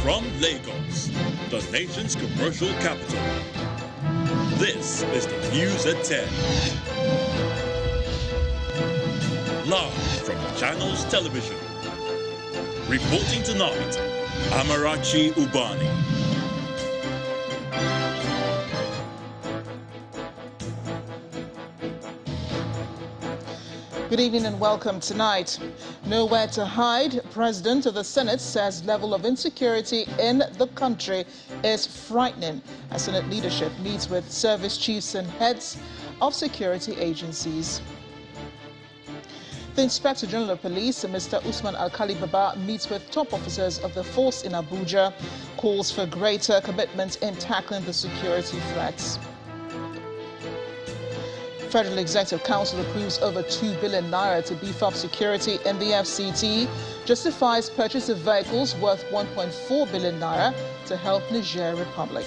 From Lagos, the nation's commercial capital, this is the News at 10. Live from Channels Television. Reporting tonight, Amarachi Ubani. Good evening and welcome tonight. Nowhere to hide, President of the Senate says level of insecurity in the country is frightening as Senate leadership meets with service chiefs and heads of security agencies. The Inspector General of Police, Mr. Usman Alkali Baba, meets with top officers of the force in Abuja, calls for greater commitment in tackling the security threats. Federal Executive Council approves over 2 billion naira to beef up security in the FCT, justifies purchase of vehicles worth 1.4 billion naira to help Niger Republic.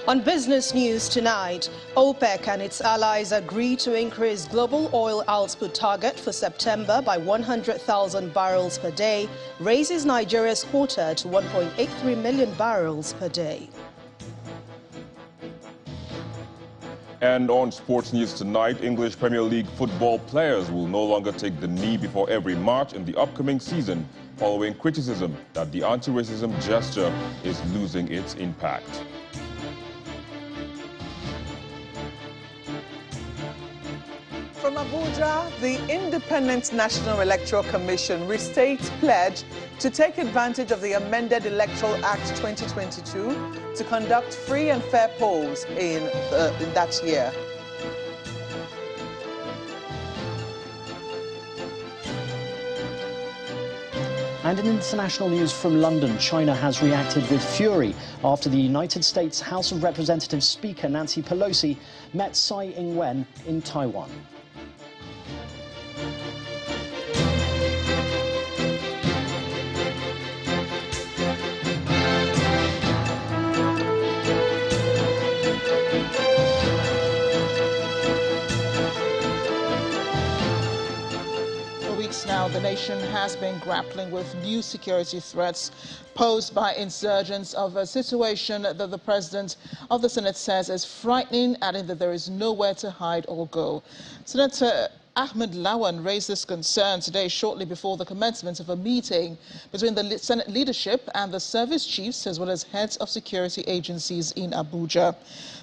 On business news tonight, OPEC and its allies agree to increase global oil output target for September by 100,000 barrels per day, raises Nigeria's quota to 1.83 million barrels per day. And on sports news tonight, English Premier League football players will no longer take the knee before every match in the upcoming season, following criticism that the anti-racism gesture is losing its impact. From Abuja, the Independent National Electoral Commission restates pledge to take advantage of the amended Electoral Act 2022 to conduct free and fair polls in that year. And in international news from London, China has reacted with fury after the United States House of Representatives Speaker Nancy Pelosi met Tsai Ing-wen in Taiwan. Now, the nation has been grappling with new security threats posed by insurgents of a situation that the President of the Senate says is frightening, adding that there is nowhere to hide or go. Senator Ahmed Lawan raised this concern today shortly before the commencement of a meeting between the Senate leadership and the service chiefs as well as heads of security agencies in Abuja.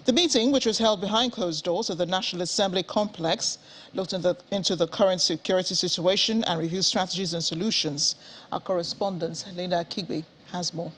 The meeting, which was held behind closed doors at the National Assembly complex, looked into the current security situation and reviewed strategies and solutions. Our correspondent, Linda Kigbe, has more.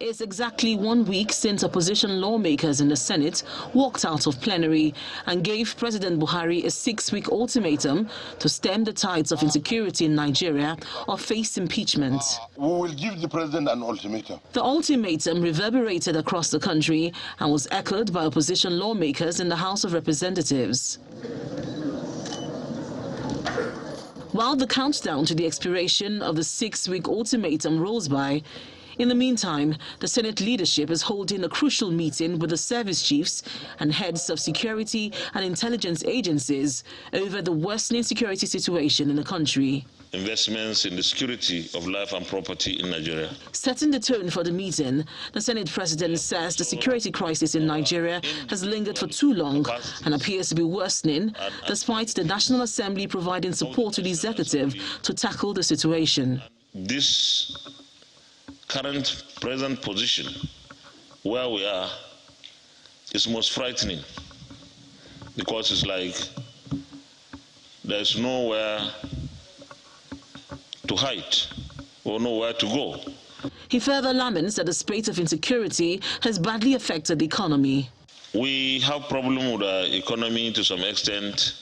It's exactly 1 week since opposition lawmakers in the Senate walked out of plenary and gave President Buhari a 6-week ultimatum to stem the tides of insecurity in Nigeria or face impeachment. We will give the president an ultimatum. The ultimatum reverberated across the country and was echoed by opposition lawmakers in the House of Representatives. While the countdown to the expiration of the 6-week ultimatum rolls by, in the meantime, the Senate leadership is holding a crucial meeting with the service chiefs and heads of security and intelligence agencies over the worsening security situation in the country. Investments in the security of life and property in Nigeria. Setting the tone for the meeting, the Senate President says the security crisis in Nigeria has lingered for too long and appears to be worsening, despite the National Assembly providing support to the executive to tackle the situation. This current present position where we are is most frightening because it's like there's nowhere to hide or nowhere to go. He further laments that the spate of insecurity has badly affected the economy. We have problem with the economy to some extent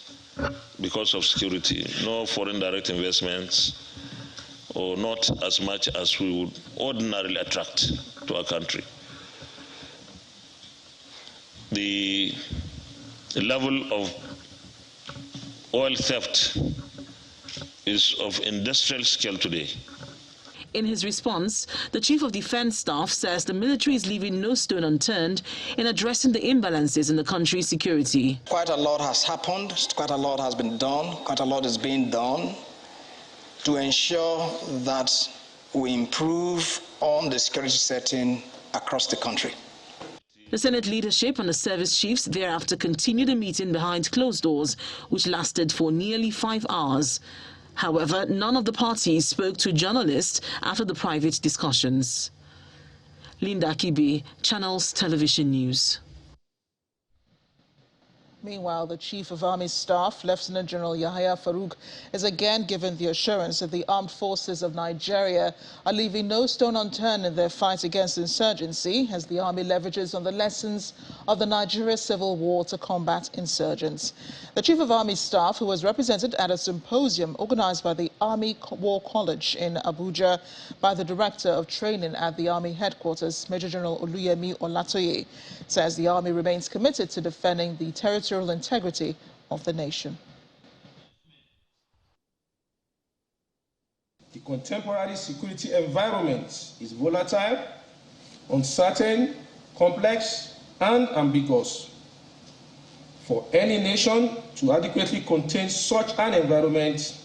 because of security. No foreign direct investments, or not as much as we would ordinarily attract to our country. The level of oil theft is of industrial scale today. In his response, the Chief of Defense Staff says the military is leaving no stone unturned in addressing the imbalances in the country's security. Quite a lot has happened, quite a lot has been done, quite a lot is being done to ensure that we improve on the security setting across the country. The Senate leadership and the service chiefs thereafter continued the meeting behind closed doors, which lasted for nearly 5 hours. However, none of the parties spoke to journalists after the private discussions. Linda Kibe, Channels Television News. Meanwhile, the Chief of Army Staff, Lieutenant General Yahaya Farouk, is again given the assurance that the armed forces of Nigeria are leaving no stone unturned in their fight against insurgency as the army leverages on the lessons of the Nigeria Civil War to combat insurgents. The Chief of Army Staff, who was represented at a symposium organized by the Army War College in Abuja by the Director of Training at the Army Headquarters, Major General Oluyemi Olatoye, says the Army remains committed to defending the territorial integrity of the nation. The contemporary security environment is volatile, uncertain, complex, and ambiguous. For any nation to adequately contain such an environment,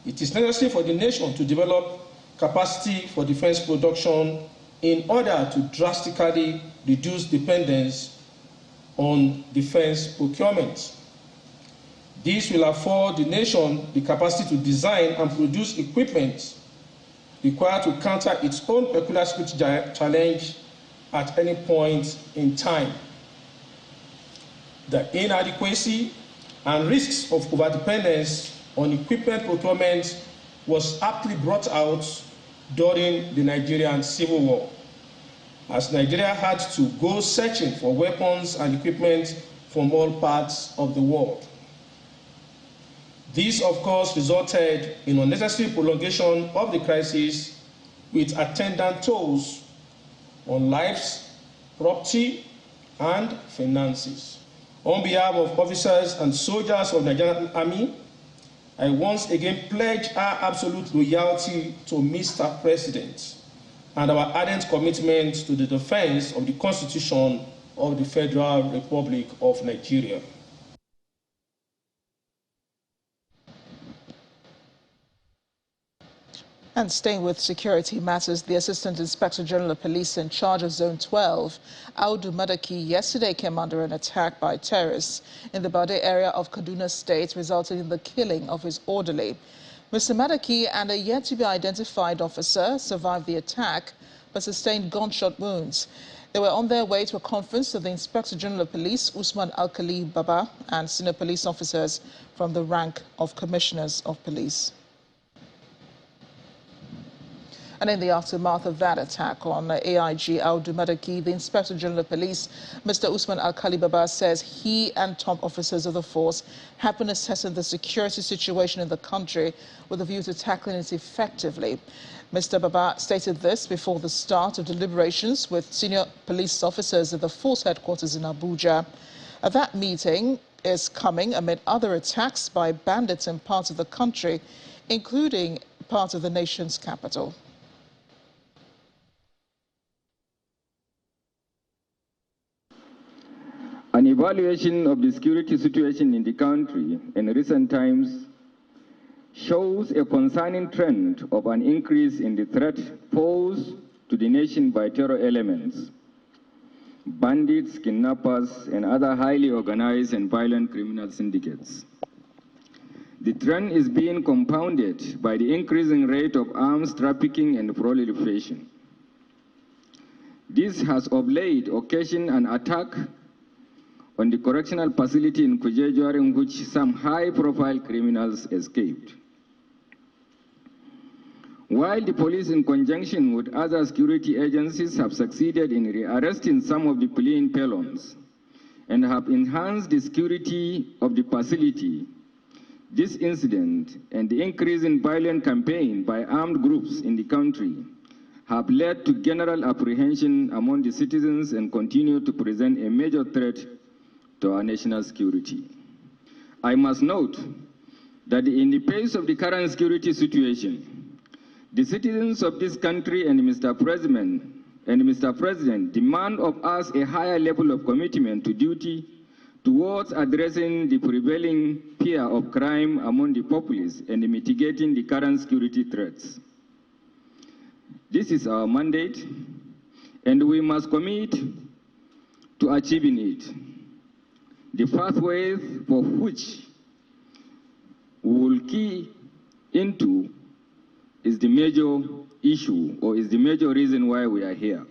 it is necessary for the nation to develop capacity for defense production in order to drastically reduce dependence on defense procurement. This will afford the nation the capacity to design and produce equipment required to counter its own peculiar security challenge at any point in time. The inadequacy and risks of overdependence on equipment procurement was aptly brought out during the Nigerian Civil War, as Nigeria had to go searching for weapons and equipment from all parts of the world. This, of course, resulted in unnecessary prolongation of the crisis with attendant tolls on lives, property, and finances. On behalf of officers and soldiers of the Nigerian Army, I once again pledge our absolute loyalty to Mr. President and our ardent commitment to the defense of the Constitution of the Federal Republic of Nigeria. And staying with security matters, the Assistant Inspector General of Police in charge of Zone 12, Audu Madaki, yesterday came under an attack by terrorists in the Bade area of Kaduna State, resulting in the killing of his orderly. Mr. Madaki and a yet-to-be-identified officer survived the attack but sustained gunshot wounds. They were on their way to a conference of the Inspector General of Police, Usman Alkali Baba, and senior police officers from the rank of Commissioners of Police. And in the aftermath of that attack on AIG Audu Madaki, the Inspector General of Police, Mr. Usman Alkali Baba, says he and top officers of the force have been assessing the security situation in the country with a view to tackling it effectively. Mr. Baba stated this before the start of deliberations with senior police officers at the force headquarters in Abuja. That meeting is coming amid other attacks by bandits in parts of the country, including part of the nation's capital. An evaluation of the security situation in the country in recent times shows a concerning trend of an increase in the threat posed to the nation by terror elements, bandits, kidnappers, and other highly organized and violent criminal syndicates. The trend is being compounded by the increasing rate of arms trafficking and proliferation. This has of late occasioned an attack on the correctional facility in Kuje, during which some high-profile criminals escaped. While the police, in conjunction with other security agencies, have succeeded in rearresting some of the fleeing felons and have enhanced the security of the facility, this incident and the increasing violent campaign by armed groups in the country have led to general apprehension among the citizens and continue to present a major threat to our national security. I must note that in the face of the current security situation, The citizens of this country and Mr. President demand of us a higher level of commitment to duty towards addressing the prevailing fear of crime among the populace and mitigating the current security threats. This is our mandate, and we must commit to achieving it. The pathways for which we will key into is the major issue, or is the major reason why we are here.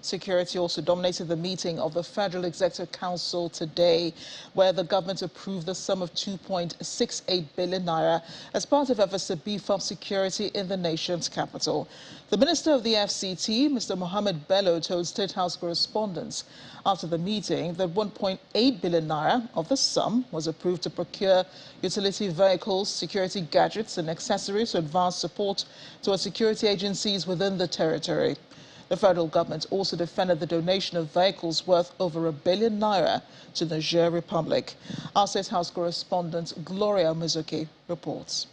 Security also dominated the meeting of the Federal Executive Council today, where the government approved the sum of 2.68 billion naira as part of efforts to beef up security in the nation's capital. The Minister of the FCT, Mr. Mohammed Bello, told State House correspondents after the meeting that 1.8 billion naira of the sum was approved to procure utility vehicles, security gadgets and accessories to advance support towards security agencies within the territory. The federal government also defended the donation of vehicles worth over 1 billion naira to the Niger Republic. Our State House correspondent Gloria Mizuki reports.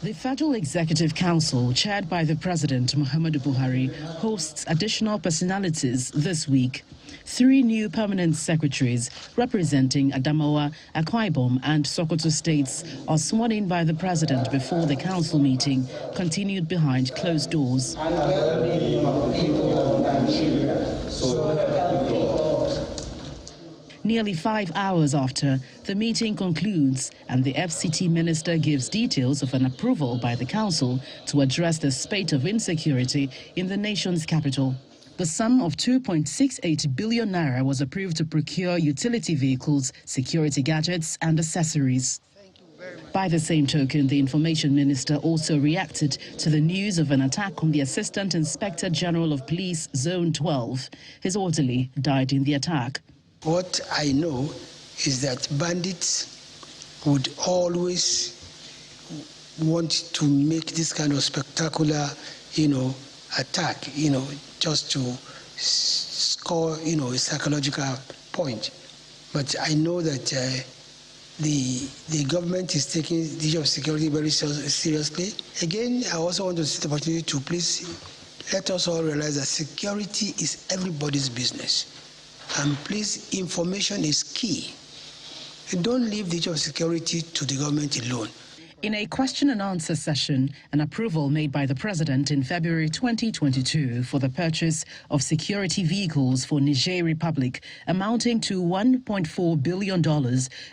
The Federal Executive Council, chaired by the President Muhammadu Buhari, hosts additional personalities this week. 3 new permanent secretaries representing Adamawa, Akwa Ibom and Sokoto states are sworn in by the President before the council meeting continued behind closed doors. Nearly 5 hours after, the meeting concludes and the FCT minister gives details of an approval by the council to address the spate of insecurity in the nation's capital. The sum of 2.68 billion naira was approved to procure utility vehicles, security gadgets and accessories. By the same token, the Information Minister also reacted to the news of an attack on the Assistant Inspector General of Police, Zone 12. His orderly died in the attack. What I know is that bandits would always want to make this kind of spectacular, attack, just to score, a psychological point. But I know that the government is taking the issue of security very seriously. Again, I also want to take the opportunity to please let us all realize that security is everybody's business. And please, information is key. And don't leave the issue of security to the government alone. In a question and answer session, an approval made by the President in February 2022 for the purchase of security vehicles for Niger Republic amounting to $1.4 billion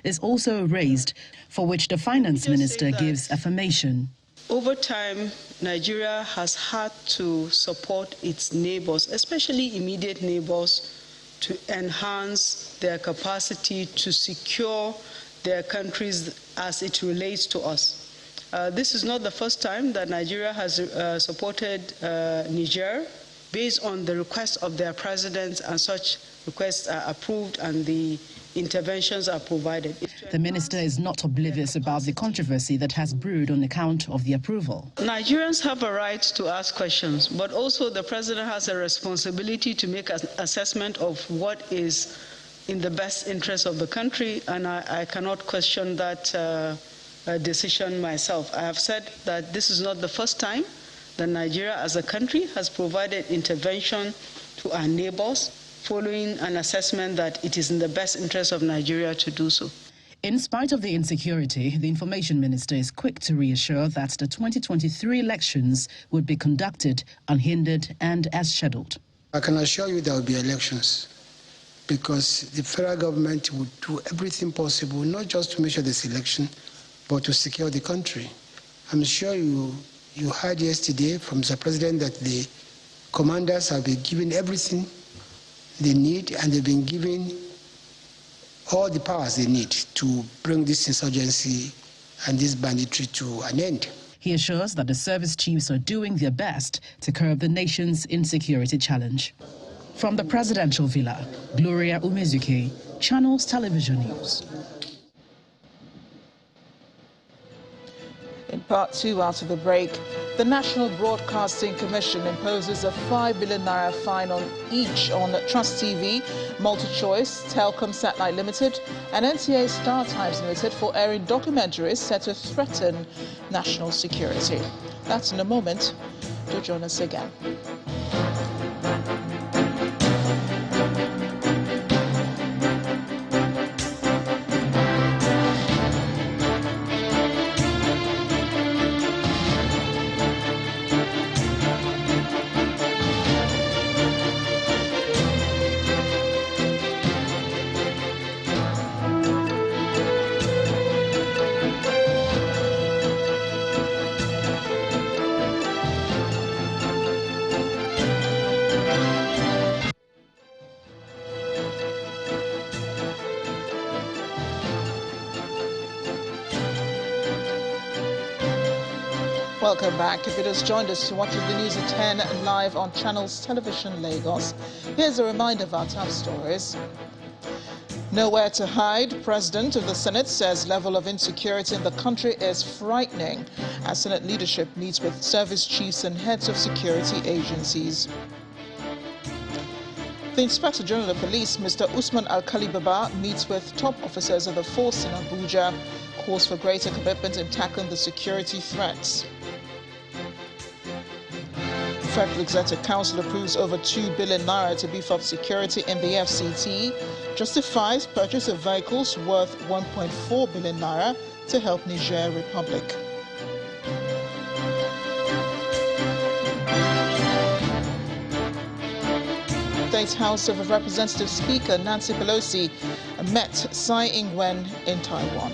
is also raised, for which the Finance Minister gives affirmation. Over time, Nigeria has had to support its neighbors, especially immediate neighbors, to enhance their capacity to secure their countries as it relates to us. This is not the first time that Nigeria has supported Niger based on the request of their presidents, and such requests are approved and the interventions are provided. The minister is not oblivious about the controversy that has brewed on account of the approval. Nigerians have a right to ask questions, but also the president has a responsibility to make an assessment of what is in the best interest of the country, and I cannot question that decision myself. I have said that this is not the first time that Nigeria as a country has provided intervention to our neighbors following an assessment that it is in the best interest of Nigeria to do so. In spite of the insecurity, the Information Minister is quick to reassure that the 2023 elections would be conducted unhindered and as scheduled. I can assure you there will be elections, because the federal government would do everything possible, not just to make sure there's election, but to secure the country. I'm sure you heard yesterday from the President that the commanders have been given everything they need, and they've been given all the powers they need to bring this insurgency and this banditry to an end. He assures that the service chiefs are doing their best to curb the nation's insecurity challenge. From the presidential villa, Gloria Umezuke, Channels Television News. Part 2 after the break. The National Broadcasting Commission imposes a 5 billion naira fine on each on Trust TV, MultiChoice, Telkom Satellite Limited and NTA Star Times Limited for airing documentaries set to threaten national security. That's in a moment. Do join us again. Welcome back. If you just joined us to watching the news at 10 live on Channels Television Lagos, here's a reminder of our top stories. Nowhere to hide. President of the Senate says level of insecurity in the country is frightening as Senate leadership meets with service chiefs and heads of security agencies. The Inspector General of Police, Mr. Usman Alkali Baba, meets with top officers of the force in Abuja, calls for greater commitment in tackling the security threats. Federal Executive Council approves over 2 billion naira to beef up security in the FCT, justifies purchase of vehicles worth 1.4 billion naira to help Niger Republic. State House of Representatives Speaker Nancy Pelosi met Tsai Ing-wen in Taiwan.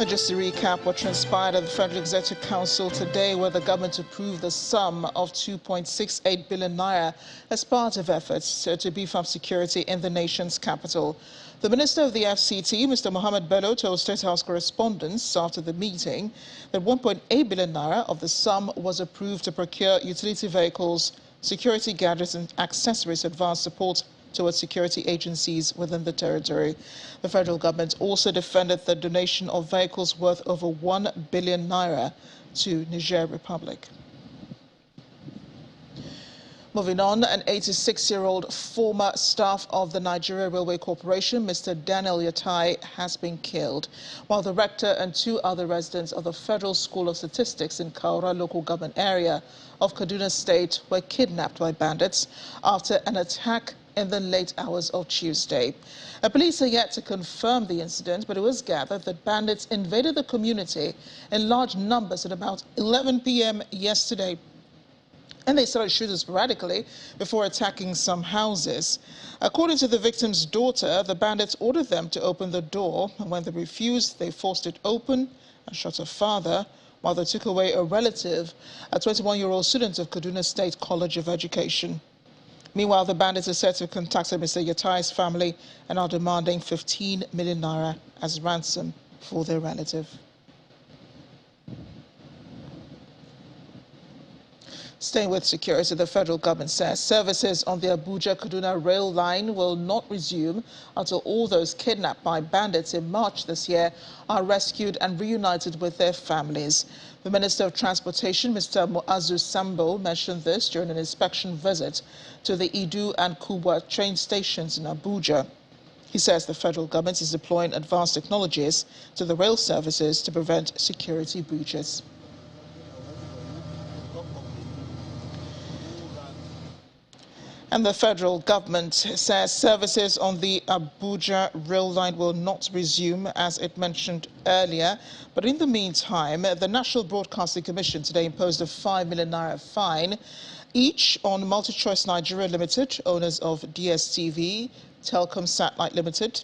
Just to recap what transpired at the Federal Executive Council today, where the government approved the sum of 2.68 billion naira as part of efforts to beef up security in the nation's capital. The Minister of the FCT, Mr. Mohammed Bello, told State House correspondents after the meeting that 1.8 billion naira of the sum was approved to procure utility vehicles, security gadgets and accessories to advance support towards security agencies within the territory. The federal government also defended the donation of vehicles worth over 1 billion naira to Niger Republic. Moving on, an 86-year-old former staff of the Nigeria Railway Corporation, Mr. Daniel Yahaya, has been killed, while the rector and 2 other residents of the Federal School of Statistics in Kaura local government area of Kaduna State were kidnapped by bandits after an attack in the late hours of Tuesday. Police are yet to confirm the incident, but it was gathered that bandits invaded the community in large numbers at about 11 p.m. yesterday. And they started shooting sporadically before attacking some houses. According to the victim's daughter, the bandits ordered them to open the door, and when they refused, they forced it open and shot her father, while they took away a relative, a 21-year-old student of Kaduna State College of Education. Meanwhile, the bandits are said to have contacted Mr. Yahaya's family and are demanding 15 million naira as ransom for their relative. Staying with security, the federal government says services on the Abuja-Kaduna rail line will not resume until all those kidnapped by bandits in March this year are rescued and reunited with their families. The Minister of Transportation, Mr. Muazu Sambo, mentioned this during an inspection visit to the Idu and Kubwa train stations in Abuja. He says the federal government is deploying advanced technologies to the rail services to prevent security breaches. And the federal government says services on the Abuja rail line will not resume, as it mentioned earlier. But in the meantime, the National Broadcasting Commission today imposed a 5 million naira fine, each on MultiChoice Nigeria Limited, owners of DSTV, Telkom Satellite Limited,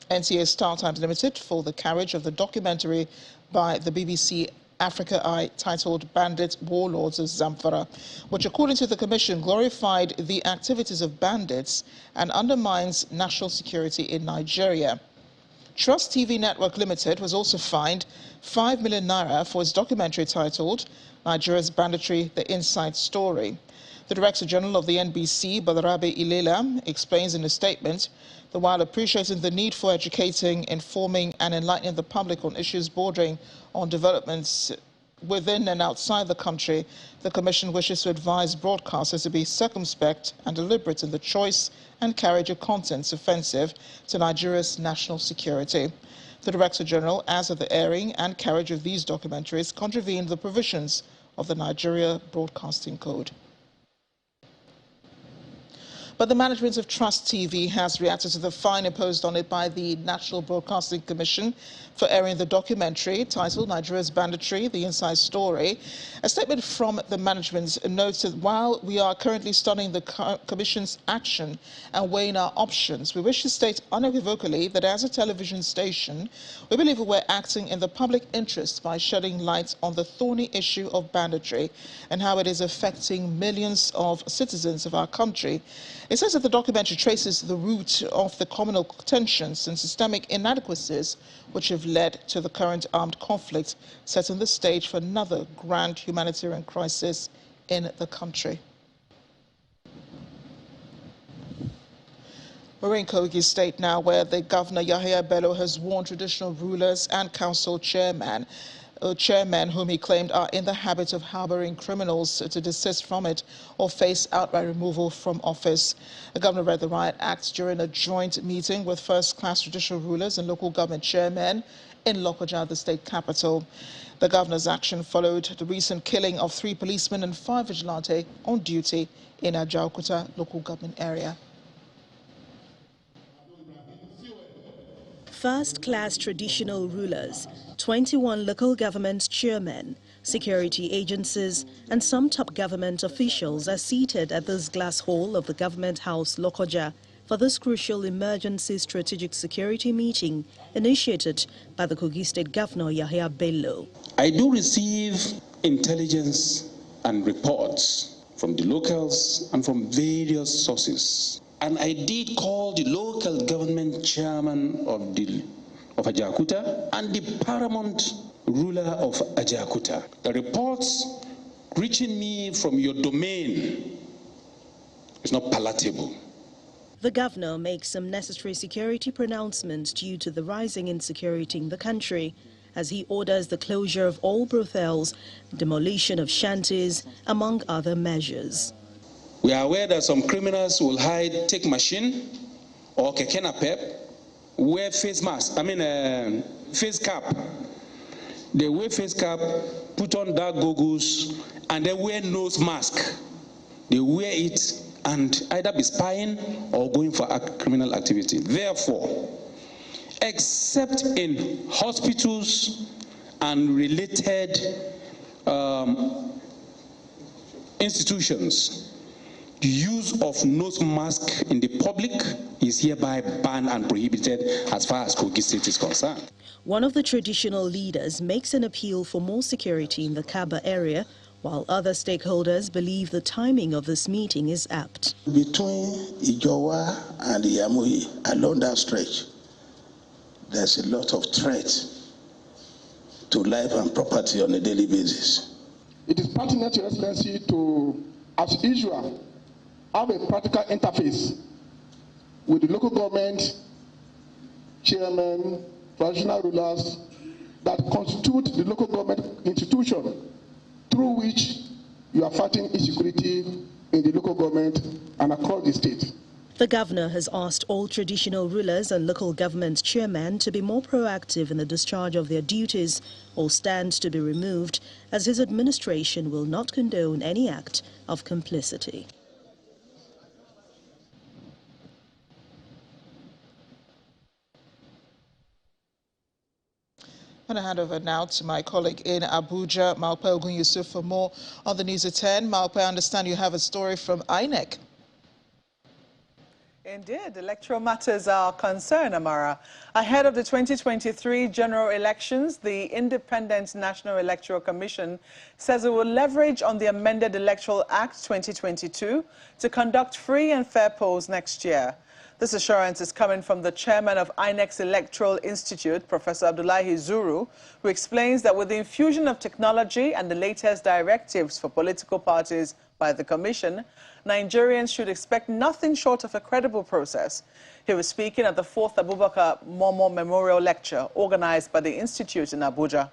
NTA Star Times Limited, for the carriage of the documentary by the BBC Africa Eye titled Bandit Warlords of Zamfara, which according to the Commission glorified the activities of bandits and undermines national security in Nigeria. Trust TV Network Limited was also fined 5 million naira for its documentary titled Nigeria's Banditry, The Inside Story. The Director General of the NBC, Badagry Seaport, explains in a statement that while appreciating the need for educating, informing and enlightening the public on issues bordering on developments within and outside the country, the Commission wishes to advise broadcasters to be circumspect and deliberate in the choice and carriage of contents offensive to Nigeria's national security. The Director General adds that the airing and carriage of these documentaries contravene the provisions of the Nigeria Broadcasting Code. But the management of Trust TV has reacted to the fine imposed on it by the National Broadcasting Commission for airing the documentary titled Nigeria's Banditry, The Inside Story. A statement from the management notes that while we are currently studying the Commission's action and weighing our options, we wish to state unequivocally that as a television station, we believe we're acting in the public interest by shedding light on the thorny issue of banditry and how it is affecting millions of citizens of our country. It says that the documentary traces the root of the communal tensions and systemic inadequacies which have led to the current armed conflict, setting the stage for another grand humanitarian crisis in the country. We're in Kogi State now, where the Governor Yahaya Bello has warned traditional rulers and council chairmen whom he claimed are in the habit of harboring criminals to desist from it or face outright removal from office. The governor read the riot act during a joint meeting with first-class traditional rulers and local government chairmen in Lokoja, the state capital. The governor's action followed the recent killing of 3 policemen and 5 vigilantes on duty in Ajaokuta local government area. First-class traditional rulers, 21 local government chairmen, security agencies and some top government officials are seated at this glass hall of the Government House, Lokoja, for this crucial emergency strategic security meeting initiated by the Kogi State Governor Yahaya Bello. I do receive intelligence and reports from the locals and from various sources. And I did call the local government chairman of Ajaokuta and the paramount ruler of Ajaokuta. The reports reaching me from your domain is not palatable. The governor makes some necessary security pronouncements due to the rising insecurity in the country, as he orders the closure of all brothels, demolition of shanties, among other measures. We are aware that some criminals will take machine or keke napep, wear face mask, face cap. They wear face cap, put on dark goggles, and they wear nose mask. They wear it and either be spying or going for criminal activity. Therefore, except in hospitals and related institutions, the use of nose mask in the public is hereby banned and prohibited as far as Kogi State is concerned. One of the traditional leaders makes an appeal for more security in the Kaba area, while other stakeholders believe the timing of this meeting is apt. Between Ijowa and Yamui, along that stretch, there's a lot of threat to life and property on a daily basis. It is pertinent, Your Excellency, to, as usual, have a practical interface with the local government, chairmen, traditional rulers that constitute the local government institution through which you are fighting insecurity in the local government and across the state. The governor has asked all traditional rulers and local government chairmen to be more proactive in the discharge of their duties or stand to be removed, as his administration will not condone any act of complicity. I'm going to hand over now to my colleague in Abuja, Malpe Ogun-Yusuf, for more on the news at 10. Malpe, I understand you have a story from INEC. Indeed, electoral matters are concerned, Amara. Ahead of the 2023 general elections, the Independent National Electoral Commission says it will leverage on the amended Electoral Act 2022 to conduct free and fair polls next year. This assurance is coming from the chairman of INEC's Electoral Institute, Professor Abdullahi Zuru, who explains that with the infusion of technology and the latest directives for political parties by the Commission, Nigerians should expect nothing short of a credible process. He was speaking at the 4th Abubakar Momo Memorial Lecture organized by the Institute in Abuja.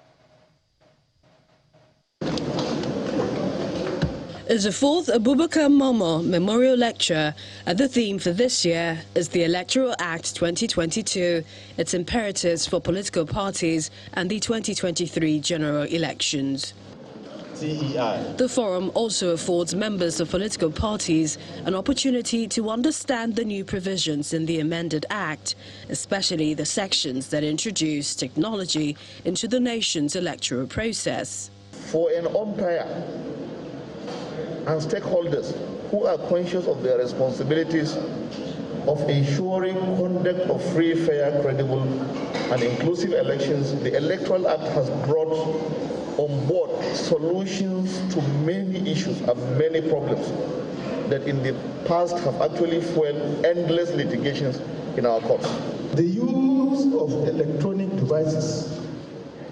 As the 4th Abubakar Momo Memorial Lecture, the theme for this year is the Electoral Act 2022, its imperatives for political parties and the 2023 general elections. The forum also affords members of political parties an opportunity to understand the new provisions in the amended Act, especially the sections that introduce technology into the nation's electoral process. For an umpire and stakeholders who are conscious of their responsibilities of ensuring conduct of free, fair, credible, and inclusive elections, the Electoral Act has brought on board solutions to many issues and many problems that in the past have actually fueled endless litigations in our courts. The use of electronic devices,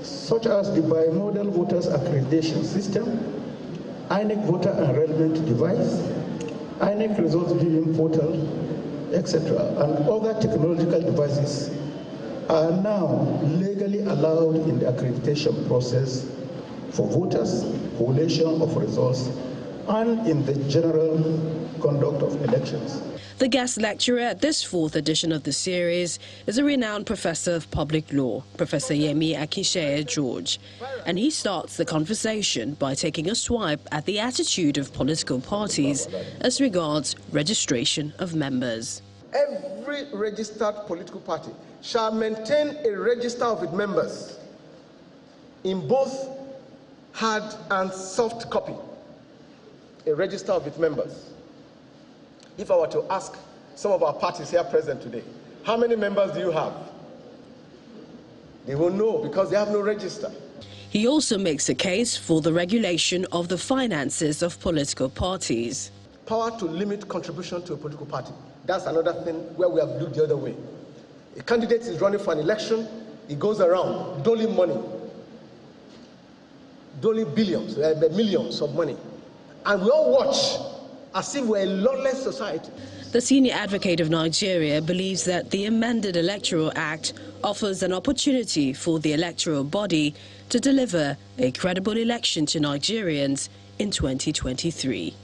such as the bimodal voters accreditation system, INEC voter enrollment device, INEC results viewing portal, etc., and other technological devices are now legally allowed in the accreditation process for voters, collation of results, and in the general conduct of elections. The guest lecturer at this 4th edition of the series is a renowned professor of public law, Professor Yemi Akisheye George, and he starts the conversation by taking a swipe at the attitude of political parties as regards registration of members. Every registered political party shall maintain a register of its members in both hard and soft copy, a register of its members. If I were to ask some of our parties here present today, how many members do you have? They will know because they have no register. He also makes a case for the regulation of the finances of political parties. Power to limit contribution to a political party. That's another thing where we have looked the other way. A candidate is running for an election, he goes around doling money, doling billions, millions of money. And we all watch as if we're a lawless society. The senior advocate of Nigeria believes that the amended Electoral Act offers an opportunity for the electoral body to deliver a credible election to Nigerians in 2023.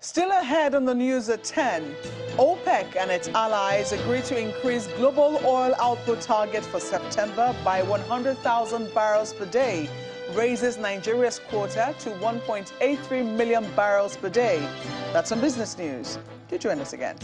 Still ahead on the news at 10, OPEC and its allies agreed to increase global oil output target for September by 100,000 barrels per day, raises Nigeria's quota to 1.83 million barrels per day. That's some business news. Do join us again.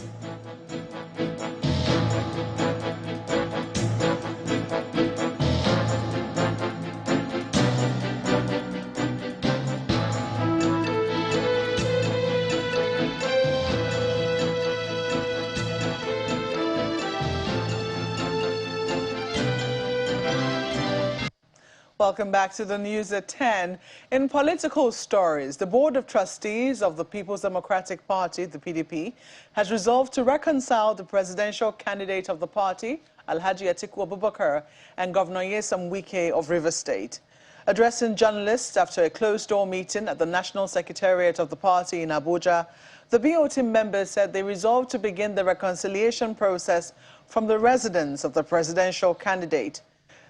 Welcome back to the news at 10. In political stories, the Board of Trustees of the People's Democratic Party, the PDP, has resolved to reconcile the presidential candidate of the party, Alhaji Atiku Abubakar, and Governor Nyesom Wike of Rivers State. Addressing journalists after a closed-door meeting at the National Secretariat of the party in Abuja, the BOT members said they resolved to begin the reconciliation process from the residence of the presidential candidate.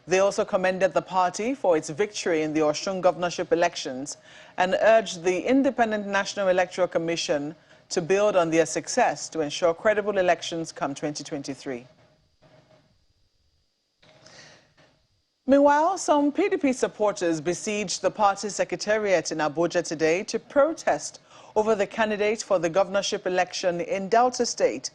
They also commended the party for its victory in the Osun governorship elections and urged the Independent National Electoral Commission to build on their success to ensure credible elections come 2023. Meanwhile, some PDP supporters besieged the party secretariat in Abuja today to protest over the candidate for the governorship election in Delta State.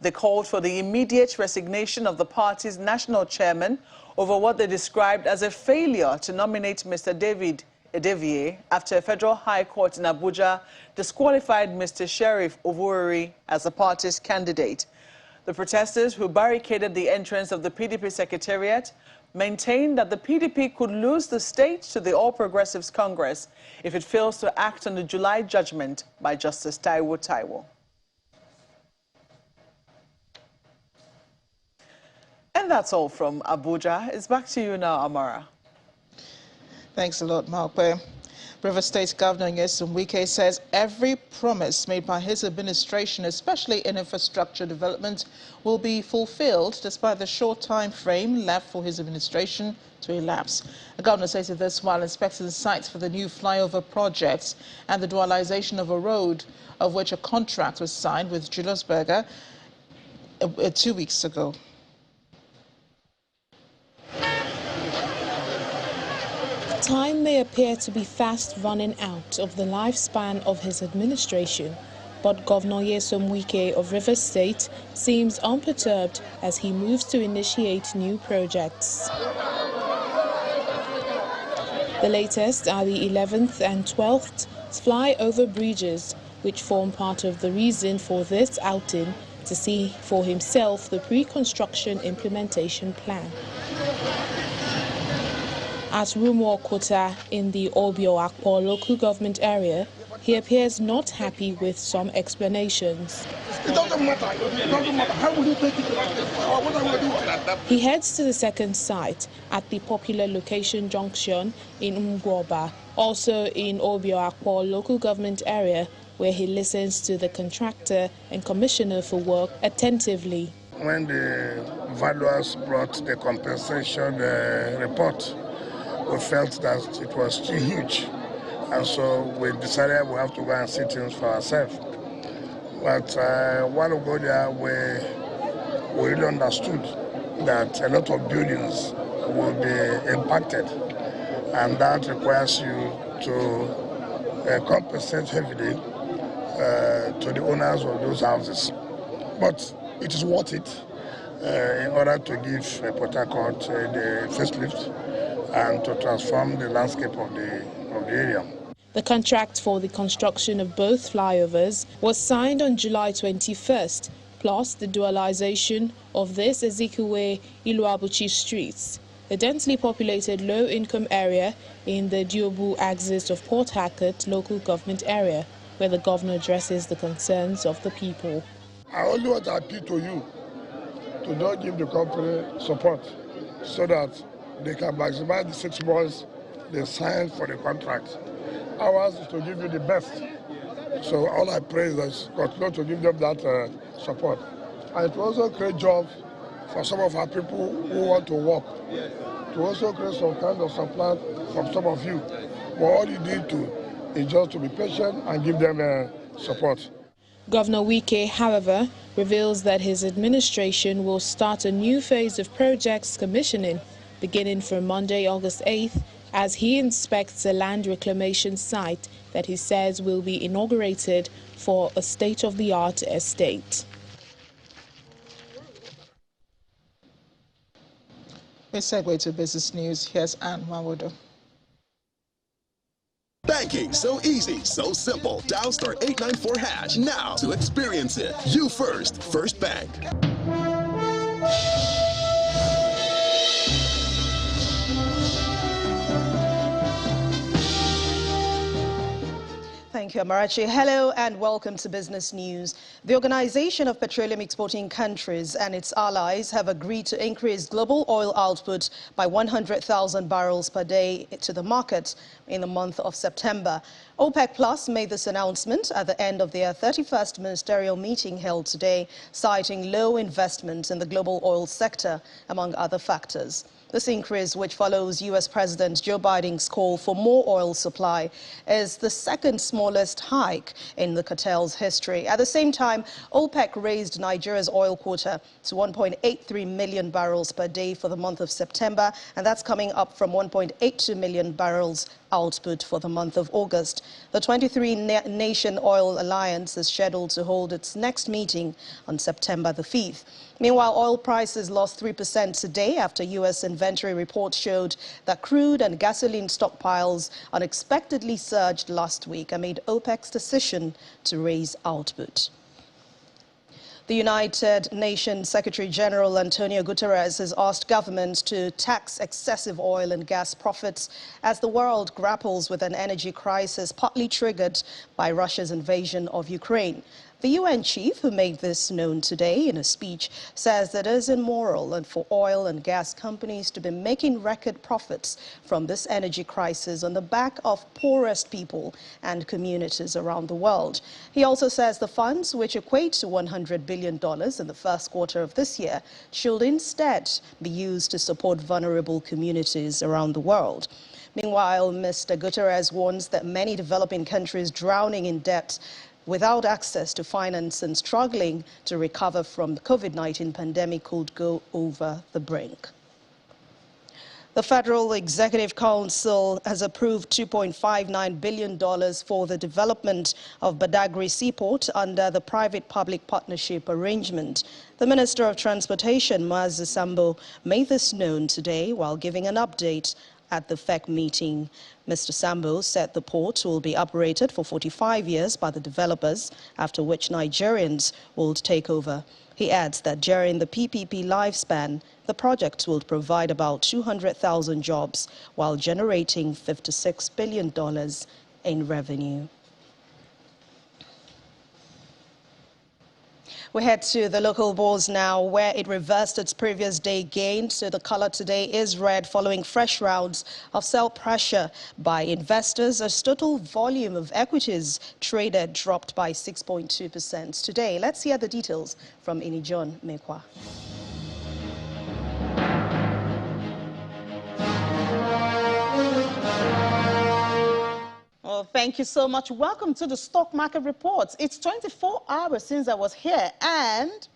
They called for the immediate resignation of the party's national chairman over what they described as a failure to nominate Mr. David Edevie after a federal high court in Abuja disqualified Mr. Sheriff Ovuri as the party's candidate. The protesters, who barricaded the entrance of the PDP secretariat, maintained that the PDP could lose the state to the All Progressives Congress if it fails to act on the July judgment by Justice Taiwo Taiwo. And that's all from Abuja. It's back to you now, Amara. Thanks a lot, Malpe. River State Governor Nyesom Wike says every promise made by his administration, especially in infrastructure development, will be fulfilled despite the short time frame left for his administration to elapse. The governor says this while inspecting the sites for the new flyover projects and the dualization of a road, of which a contract was signed with Julius Berger 2 weeks ago. Time may appear to be fast running out of the lifespan of his administration, but Governor Nyesom Wike of Rivers State seems unperturbed as he moves to initiate new projects. The latest are the 11th and 12th flyover bridges, which form part of the reason for this outing to see for himself the pre-construction implementation plan. At Rumo Kota in the Obio-Akpo local government area, he appears not happy with some explanations. It doesn't matter. It doesn't matter. How will you take it to that place? What are we doing at that? He heads to the second site at the popular location junction in Umgwoba, also in Obio-Akpo local government area, where he listens to the contractor and commissioner for work attentively. When the valuers brought the compensation report, we felt that it was too huge, and so we decided we have to go and see things for ourselves. But while we go there, we really understood that a lot of buildings will be impacted, and that requires you to compensate heavily to the owners of those houses. But it is worth it in order to give Port Harcourt the facelift and to transform the landscape of the area. The contract for the construction of both flyovers was signed on July 21st, plus the dualization of this Ezekwe Iluabuchi streets, a densely populated low-income area in the Diobu axis of Port Harcourt local government area, where the governor addresses the concerns of the people. I only want to appeal to you to not give the company support so that they can maximize the 6 months they signed for the contract. Ours is to give you the best. So all I pray is continue to give them that support. And it will also create jobs for some of our people who want to work. To also create some kind of support from some of you. But all you need to is just to be patient and give them support. Governor Wike, however, reveals that his administration will start a new phase of projects commissioning beginning from Monday, August 8th, as he inspects a land reclamation site that he says will be inaugurated for a state-of-the-art estate. We segue to business news. Here's Anne Mawodo. Banking so easy, so simple. Dial *894# now to experience it. You first, First Bank. Thank you, Amarachi. Hello and welcome to Business News. The Organization of Petroleum Exporting Countries and its allies have agreed to increase global oil output by 100,000 barrels per day to the market in the month of September. OPEC Plus made this announcement at the end of their 31st ministerial meeting held today, citing low investment in the global oil sector, among other factors. This increase, which follows U.S. President Joe Biden's call for more oil supply, is the second smallest hike in the cartel's history. At the same time, OPEC raised Nigeria's oil quota to 1.83 million barrels per day for the month of September, and that's coming up from 1.82 million barrels output for the month of August. The 23-nation oil alliance is scheduled to hold its next meeting on September the 5th. Meanwhile, oil prices lost 3% today after U.S. inventory reports showed that crude and gasoline stockpiles unexpectedly surged last week amid OPEC's decision to raise output. The United Nations Secretary General Antonio Gutierrez has asked governments to tax excessive oil and gas profits as the world grapples with an energy crisis partly triggered by Russia's invasion of Ukraine. The UN chief, who made this known today in a speech, says it is immoral and for oil and gas companies to be making record profits from this energy crisis on the back of poorest people and communities around the world. He also says the funds, which equate to $100 billion in the first quarter of this year, should instead be used to support vulnerable communities around the world. Meanwhile, Mr. Gutierrez warns that many developing countries drowning in debt without access to finance and struggling to recover from the COVID-19 pandemic could go over the brink. The Federal Executive Council has approved $2.59 billion for the development of Badagry Seaport under the private-public partnership arrangement. The Minister of Transportation, Mazi Sambo, made this known today while giving an update at the FEC meeting. Mr. Sambo said the port will be operated for 45 years by the developers, after which Nigerians will take over. He adds that during the PPP lifespan, the project will provide about 200,000 jobs while generating $56 billion in revenue. We head to the local bourse now, where it reversed its previous day gain. So the color today is red following fresh rounds of sell pressure by investors as total volume of equities traded dropped by 6.2% today. Let's hear the details from Inijon Mekwa. Well, thank you so much. Welcome to the Stock Market Reports. It's 24 hours since I was here, and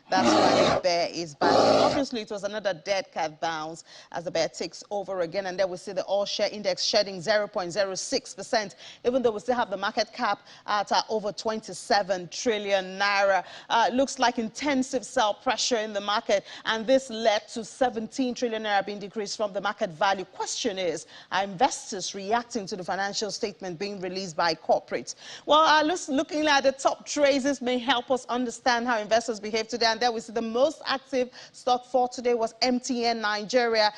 that's why the bear is back. Obviously, it was another dead cat bounce as the bear takes over again. And there we see the all-share index shedding 0.06%, even though we still have the market cap at over 27 trillion naira. Looks like intensive sell pressure in the market, and this led to 17 trillion naira being decreased from the market value. Question is, are investors reacting to the financial statement being released by corporates? Well, looking at the top trades, this may help us understand how investors behave today. And there we see the most active stock for today was MTN Nigeria.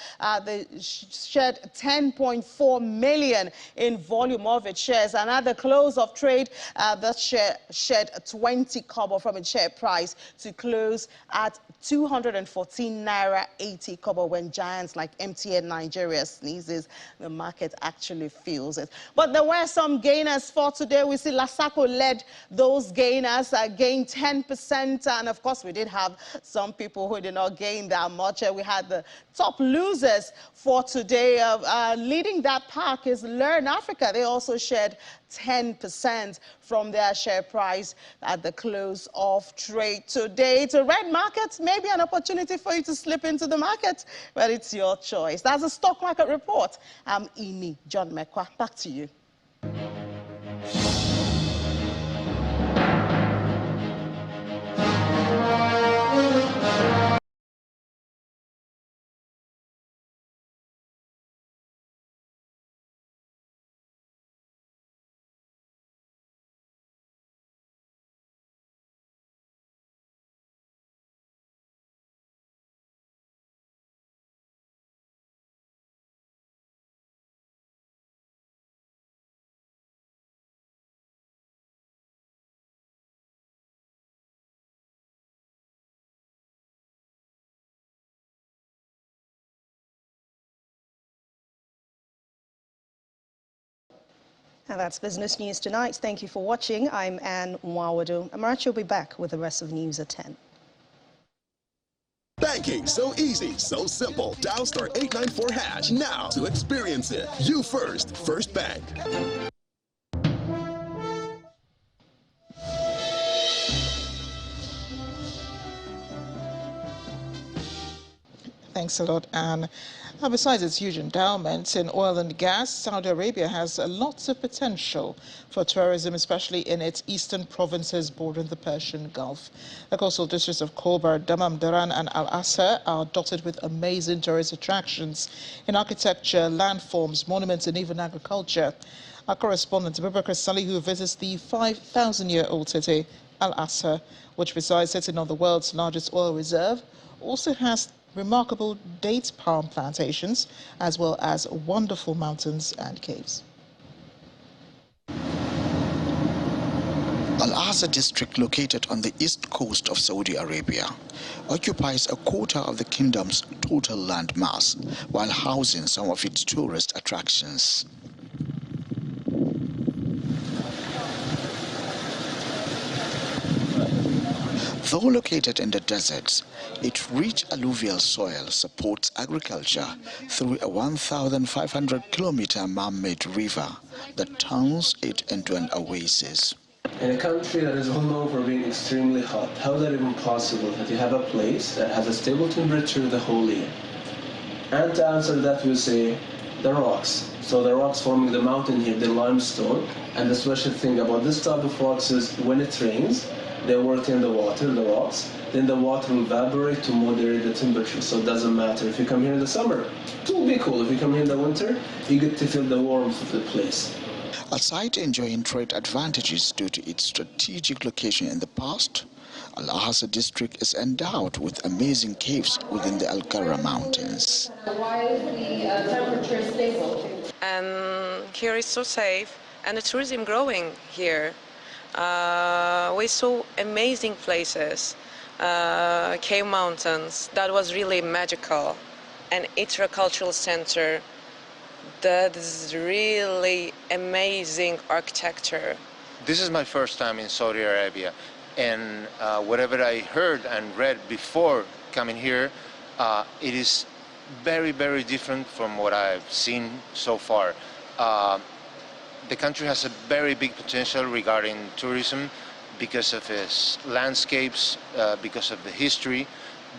They shed 10.4 million in volume of its shares. And at the close of trade, the share shed 20 kobo from its share price to close at 214 naira 80 kobo. When giants like MTN Nigeria sneezes, the market actually feels it. But there were some gainers for today. We see Lasako led those gainers, gained 10%. And of course, we did have some people who did not gain that much. We had the top losers for today. Leading that pack is Learn Africa. They also shared 10% from their share price at the close of trade today. To red markets, maybe an opportunity for you to slip into the market, but it's your choice. That's a stock market report. I'm Ini John Mekwa. Back to you. And that's Business News Tonight. Thank you for watching. I'm Anne Mwawadu. Amarachi will be back with the rest of the news at 10. Banking, so easy, so simple. Dial star 894 hash now to experience it. You first, First Bank. Thanks a lot, Anne. Besides its huge endowments in oil and gas, Saudi Arabia has lots of potential for tourism, especially in its eastern provinces bordering the Persian Gulf. The coastal districts of Khobar, Dammam, Daran and Al-Asa are dotted with amazing tourist attractions in architecture, landforms, monuments and even agriculture. Our correspondent, Badagry Seaport, visits the 5,000-year-old city, Al-Asa, which besides sitting on the world's largest oil reserve, also has remarkable date palm plantations, as well as wonderful mountains and caves. Al-Ahsa district, located on the east coast of Saudi Arabia, occupies a quarter of the kingdom's total land mass, while housing some of its tourist attractions. Though located in the deserts, its rich alluvial soil supports agriculture through a 1,500-kilometer man-made river that turns it into an oasis. In a country that is well known for being extremely hot, how is that even possible that you have a place that has a stable temperature the whole year? And to answer that, we say the rocks. So the rocks forming the mountain here, the limestone. And the special thing about this type of rocks is when it rains, they work in the water, the rocks, then the water will evaporate to moderate the temperature. So it doesn't matter if you come here in the summer, it will be cool. If you come here in the winter, you get to feel the warmth of the place. A site enjoying trade advantages due to its strategic location in the past, Al-Ahsa district is endowed with amazing caves within the Al-Qarra mountains. Why is the temperature stable? Here is so safe, and the tourism growing here. We saw amazing places, cave mountains. That was really magical. And Itra Cultural Center. That is really amazing architecture. This is my first time in Saudi Arabia, and whatever I heard and read before coming here, it is very, very different from what I've seen so far. The country has a very big potential regarding tourism because of its landscapes, because of the history,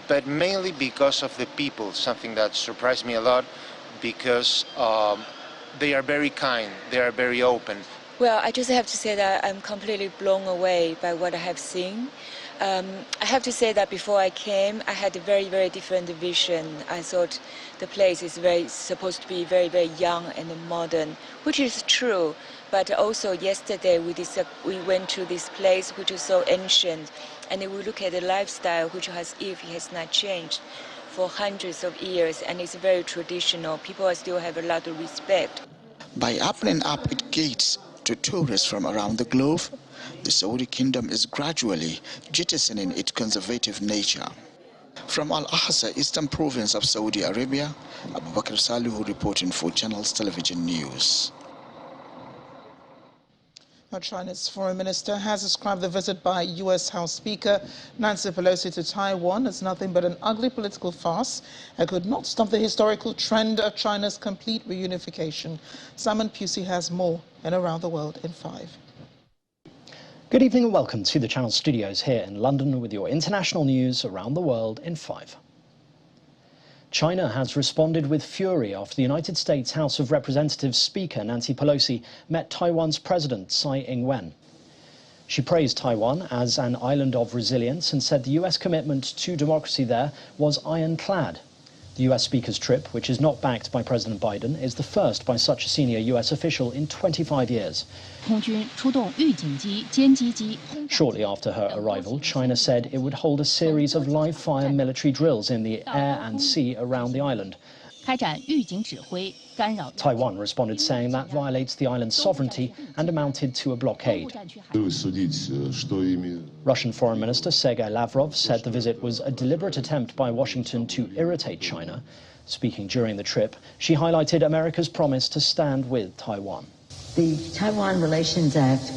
but mainly because of the people, something that surprised me a lot, because they are very kind, they are very open. Well, I just have to say that I'm completely blown away by what I have seen. I have to say that before I came, I had a very, very different vision. I thought the place is supposed to be very, very young and modern, which is true. But also yesterday we went to this place which is so ancient, and we look at the lifestyle which has not changed for hundreds of years, and it's very traditional. People still have a lot of respect. By opening up its gates to tourists from around the globe, the Saudi kingdom is gradually jettisoning its conservative nature. From Al-Ahsa, eastern province of Saudi Arabia, Abubakar Salihu reporting for Channels Television News. China's foreign minister has described the visit by U.S. House Speaker Nancy Pelosi to Taiwan as nothing but an ugly political farce and could not stop the historical trend of China's complete reunification. Simon Pusey has more in Around the World in 5. Good evening and welcome to the Channel studios here in London with your international news around the world in 5. China has responded with fury after the United States House of Representatives Speaker Nancy Pelosi met Taiwan's President Tsai Ing-wen. She praised Taiwan as an island of resilience and said the US commitment to democracy there was ironclad. The US Speaker's trip, which is not backed by President Biden, is the first by such a senior US official in 25 years. Shortly after her arrival, China said it would hold a series of live-fire military drills in the air and sea around the island. Taiwan responded saying that violates the island's sovereignty and amounted to a blockade. Russian Foreign Minister Sergei Lavrov said the visit was a deliberate attempt by Washington to irritate China. Speaking during the trip, she highlighted America's promise to stand with Taiwan. The Taiwan Relations Act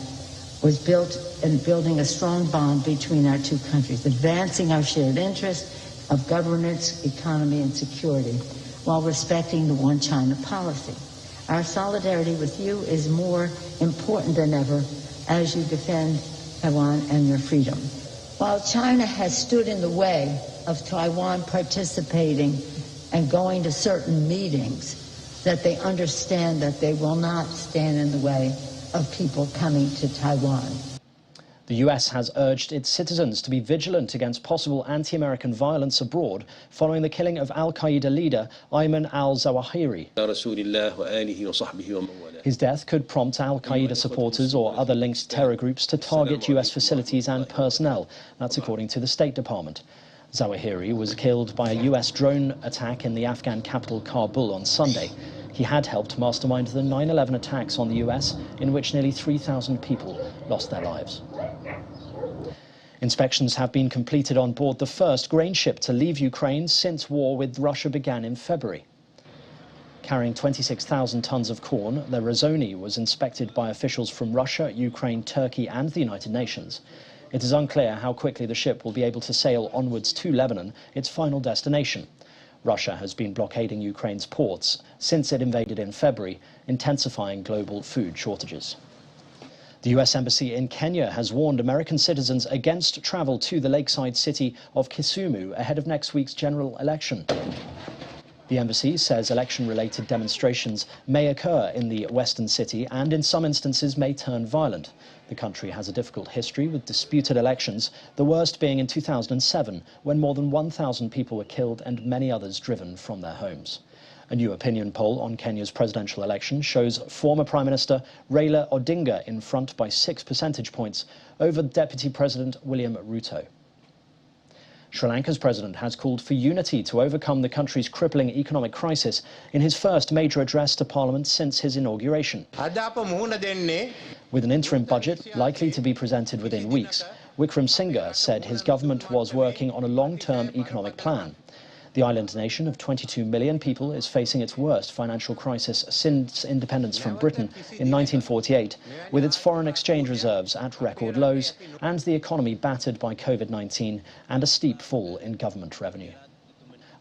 was built in building a strong bond between our two countries, advancing our shared interests of governance, economy, and security, while respecting the One China policy. Our solidarity with you is more important than ever as you defend Taiwan and your freedom. While China has stood in the way of Taiwan participating and going to certain meetings, that they understand that they will not stand in the way of people coming to Taiwan. The US has urged its citizens to be vigilant against possible anti-American violence abroad following the killing of al-Qaeda leader Ayman al-Zawahiri. His death could prompt al-Qaeda supporters or other linked terror groups to target US facilities and personnel. That's according to the State Department. Zawahiri was killed by a US drone attack in the Afghan capital Kabul on Sunday. He had helped mastermind the 9/11 attacks on the US, in which nearly 3,000 people lost their lives. Inspections have been completed on board the first grain ship to leave Ukraine since war with Russia began in February. Carrying 26,000 tons of corn, the Razoni was inspected by officials from Russia, Ukraine, Turkey and the United Nations. It is unclear how quickly the ship will be able to sail onwards to Lebanon, its final destination. Russia has been blockading Ukraine's ports since it invaded in February, intensifying global food shortages. The US Embassy in Kenya has warned American citizens against travel to the lakeside city of Kisumu ahead of next week's general election. The embassy says election-related demonstrations may occur in the western city and in some instances may turn violent. The country has a difficult history with disputed elections, the worst being in 2007, when more than 1,000 people were killed and many others driven from their homes. A new opinion poll on Kenya's presidential election shows former Prime Minister Raila Odinga in front by 6 percentage points over Deputy President William Ruto. Sri Lanka's president has called for unity to overcome the country's crippling economic crisis in his first major address to Parliament since his inauguration. With an interim budget likely to be presented within weeks, Wickremesinghe said his government was working on a long-term economic plan. The island nation of 22 million people is facing its worst financial crisis since independence from Britain in 1948, with its foreign exchange reserves at record lows and the economy battered by COVID-19 and a steep fall in government revenue.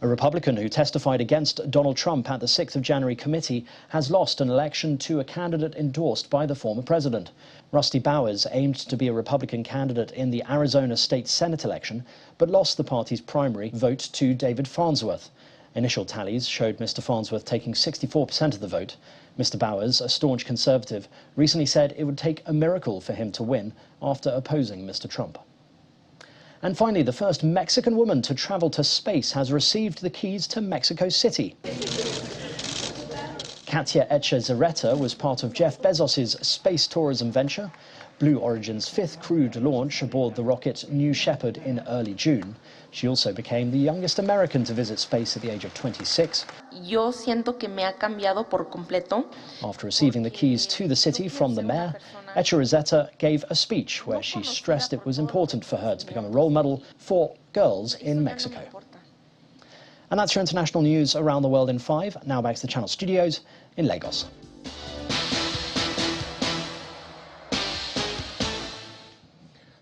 A Republican who testified against Donald Trump at the 6th of January committee has lost an election to a candidate endorsed by the former president. Rusty Bowers aimed to be a Republican candidate in the Arizona State Senate election, but lost the party's primary vote to David Farnsworth. Initial tallies showed Mr. Farnsworth taking 64% of the vote. Mr. Bowers, a staunch conservative, recently said it would take a miracle for him to win after opposing Mr. Trump. And finally, the first Mexican woman to travel to space has received the keys to Mexico City. Katia Echezarreta was part of Jeff Bezos' space tourism venture, Blue Origin's 5th crewed launch aboard the rocket New Shepard in early June. She also became the youngest American to visit space at the age of 26. Yo siento que me ha cambiado por completo. After receiving the keys to the city from the mayor, Echezarreta gave a speech where she stressed it was important for her to become a role model for girls in Mexico. And that's your international news around the world in 5. Now back to the Channel Studios in Lagos.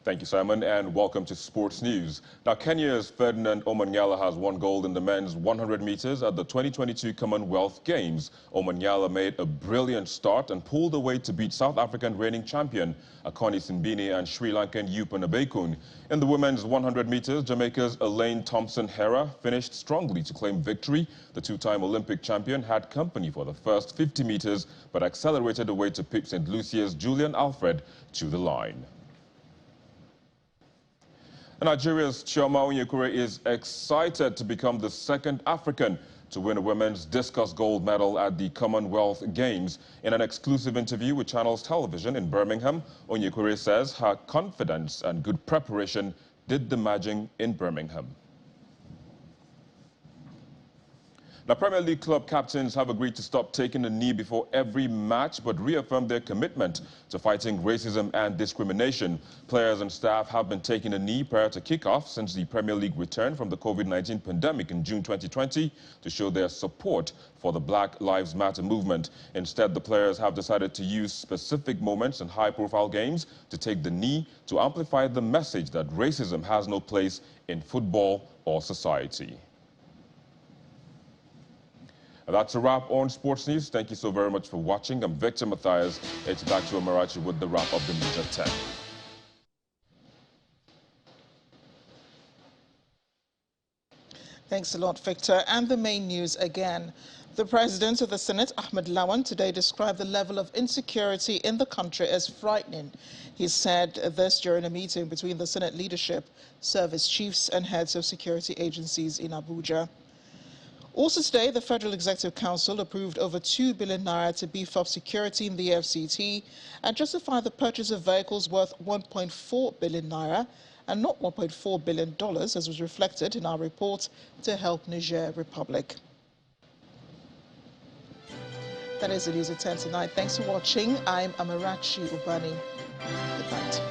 Thank you, Simon, and welcome to Sports News. Now, Kenya's Ferdinand Omanyala has won gold in the men's 100 meters at the 2022 Commonwealth Games. Omanyala made a brilliant start and pulled away to beat South African reigning champion Akoni Simbine and Sri Lankan Yupa Nabekun. In the women's 100 meters, Jamaica's Elaine Thompson-Herah finished strongly to claim victory. The two-time Olympic champion had company for the first 50 meters, but accelerated away to pick St. Lucia's Julian Alfred to the line. Nigeria's Chioma Onyekure is excited to become the second African to win a women's discus gold medal at the Commonwealth Games. In an exclusive interview with Channels Television in Birmingham, Onyekure says her confidence and good preparation did the magic in Birmingham. Now, Premier League club captains have agreed to stop taking a knee before every match, but reaffirmed their commitment to fighting racism and discrimination. Players and staff have been taking a knee prior to kickoff since the Premier League returned from the COVID-19 pandemic in June 2020 to show their support for the Black Lives Matter movement. Instead, the players have decided to use specific moments in high-profile games to take the knee to amplify the message that racism has no place in football or society. And that's a wrap on Sports News. Thank you so very much for watching. I'm Victor Matthias. It's back to Amarachi with the wrap of the news at 10. Thanks a lot, Victor. And the main news again. The President of the Senate, Ahmed Lawan, today described the level of insecurity in the country as frightening. He said this during a meeting between the Senate leadership, service chiefs and heads of security agencies in Abuja. Also today, the Federal Executive Council approved over 2 billion naira to beef up security in the FCT and justify the purchase of vehicles worth 1.4 billion naira and not $1.4 billion, as was reflected in our report, to help Niger Republic. That is the news at 10 tonight. Thanks for watching. I'm Amarachi Ubani. Good night.